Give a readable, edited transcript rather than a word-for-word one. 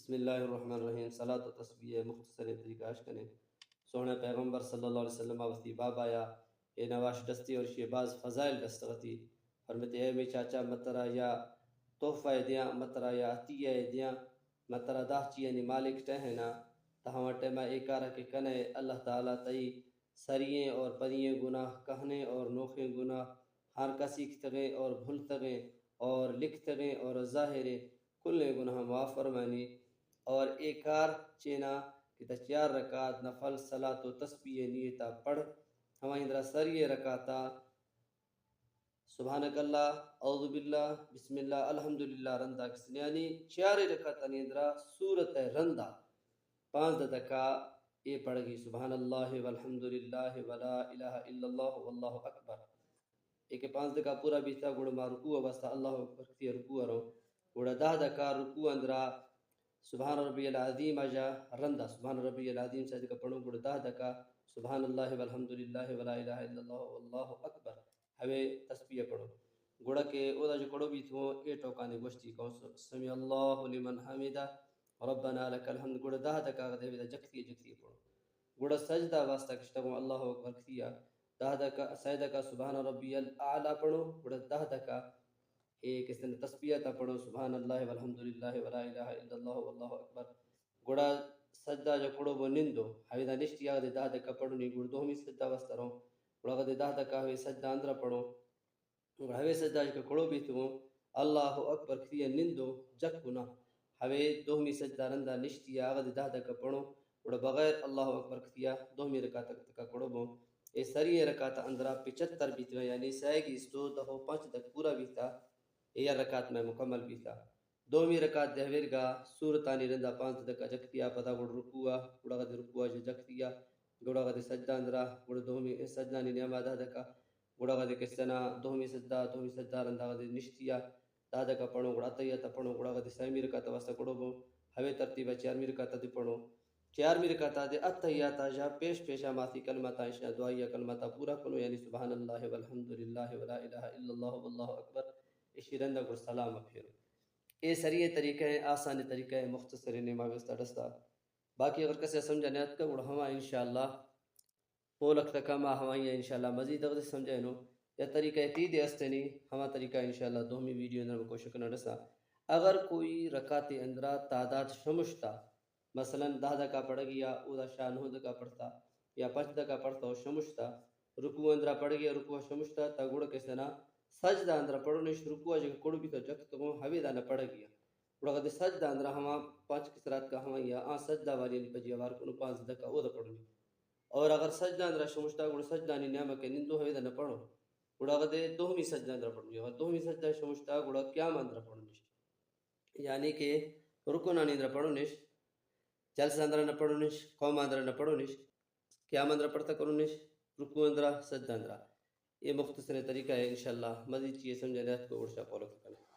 بسم اللہ الرحمن الرحیم صلاۃ و تسبیح مختصر طریقہ اشکنے سونے پیغمبر صلی اللہ علیہ وسلم وقتی باب آیا اے نواش دستی اور شہباز فضائل دستغتی فرمتے اے میں چاچا مترا یا تحفہ دیاں مترا یا عطیہ دیاں مترا داہ چیئنی مالک ٹہنا تہاں ٹیمہ ایکارہ کے کنے اللہ تعالیٰ تئی سرییں اور پرییں گناہ کہنے اور نوخیں گناہ ہر کا سیکھتگیں اور بھولتگیں اور لکھتگیں اور ظاہریں کل گناہ معاف فرمانی اور ایکار چینا کہ تا 4 رکعت نفل صلاۃ و تسبیح نیتا پڑھ ہمیں اندرا سریے رکعتا سبحانک اللہ اعوذ باللہ بسم اللہ الحمدللہ رندہ کسن یعنی 4 رکعتا نیندرا سورت رندہ 5 دکا اے پڑھ گی سبحان اللہ والحمدللہ ولا الہ الا اللہ واللہ اکبر ایک 5 دکا پورا بیتا گوڑ ما رکوع واسطہ اللہ اکبر کتی رکوع رو گوڑا 10 دکا رکوع اندرا سبحان ربی العظیم اجا رندہ سبحان ربی العظیم سے دکا پڑھو گوڑا 10 دکا سبحان اللہ والحمدللہ ولا الہ الا اللہ واللہ اکبر ہوئے تسبیح پڑھو گوڑا کہ او دا جو پڑھو بھی تو اے ٹوکانے گوشتی کون سمی اللہ لمن حمیدہ ربنا لک الحمد گوڑا 10 دکا دے دا جکتی پڑھو گوڑا سجدہ واسطہ کشتگو اللہ اکبر کتیا 10 دکا سجدہ کا سبحان ربی الاعلیٰ پڑھو گوڑا 10 دکا ایک اس نے تسبیح تا پڑھو سبحان اللہ والحمدللہ ولا الہ الا اللہ واللہ اکبر گوڑا سجدہ جو پڑھو وہ نندو ہوئے دا نشتی آگا دے 10 دکا پڑھو نہیں گوڑ دومی سجدہ واسطہ رہو گوڑا دے 10 دکا ہوئے سجدہ اندرہ پڑھو گوڑا ہوئے سجدہ جو پڑھو بھی تو اللہ اکبر کتیا نندو جکونا ہوئے دومی سجدہ رندہ نشتی آگا دے 10 دکا پڑھو گوڑا بغیر اللہ اکبر کتیا دومی رکعت تکا پڑھو بو اے سری رکعت اندرا 75 بیتو یعنی سائے گی اس دو دہو 5 تک پورا بیتا اے رکعت میں مکمل بیتا دومی رکعت دہویر گا سورتانی رندہ 5 دکا جکتیا پتا گوڑ رکوع گوڑا غد رکوع جو جکتیا گوڑا غد سجدہ اندرا گوڑا دومی سجدانی نیامہ 10 دکا گوڑا غد کسنا دومی سجدہ رندہ غد نشتیا 10 دکا پڑھو گوڑا تیتا پڑھو گوڑا غد سیمی رکعت واسطہ پڑھو بو ہوئے ترتیبہ 4 رکعت دی پڑھو 4 رکعت دے اتحیاتا جا پیشا ماتی کلمتا اشنا دعائیہ کلمتا پورا کنو یعنی سبحان اللہ والحمدللہ ولا الہ الا اللہ واللہ اکبر اشی رندہ گر سلام پھیرو اے سریع طریقہ ہے آسانی طریقہ ہے مختصر نماز واسطہ دستا باقی اگر کسی سمجھا نیت کا گوڑا ہما انشاءاللہ پولک تکا ہمائیں انشاءاللہ مزید اگر سمجھائنو یا طریقہ تید استنی ہما طریقہ انشاءاللہ دومی ویڈیو اندر میں کوشش کرنا رسا اگر کوئی رکعت اندرا تعداد شمشتا مثلا 10 دکا پڑھ گیا او دا شاہ 9 دکا پڑھتا یا 5 دکا پڑھتا او شمشتا رکوع اندرا پڑھ گیا رکوع شمشتا تا گوڑا کسنا سجدہ اندرا پڑھو نش رکوع جگہ کڑو بھی تو جکت کو ہوی دانا پڑھ گیا گوڑا غد سجدہ اندرا ہما 5 کسرات کا ہما یا سجدہ والی پجی وار کنو 5 دکا او دا پڑھو نہیں اور اگر سجدہ اندرا شمشتا گوڑا سجدہ نی نیامہ کے نندو ہوی دانا پڑھو گوڑا غد دومی سجدہ اندرا پڑھو نہیں اور دومی سجدہ شمشتا گوڑا قیام اندرا پڑھو نش یعنی کہ رکوع نانی اندرا پڑھو نش جلسہ اندرا نہ پڑھو نش قوم اندرا نہ پڑھو نش قیام اندرا پڑھتا کرو نش رکوع اندرا سجدہ اندرا یہ مختصر طریقہ ہے انشاءاللہ مزید چیز سمجھے نیت کو ارشا پولو کرنا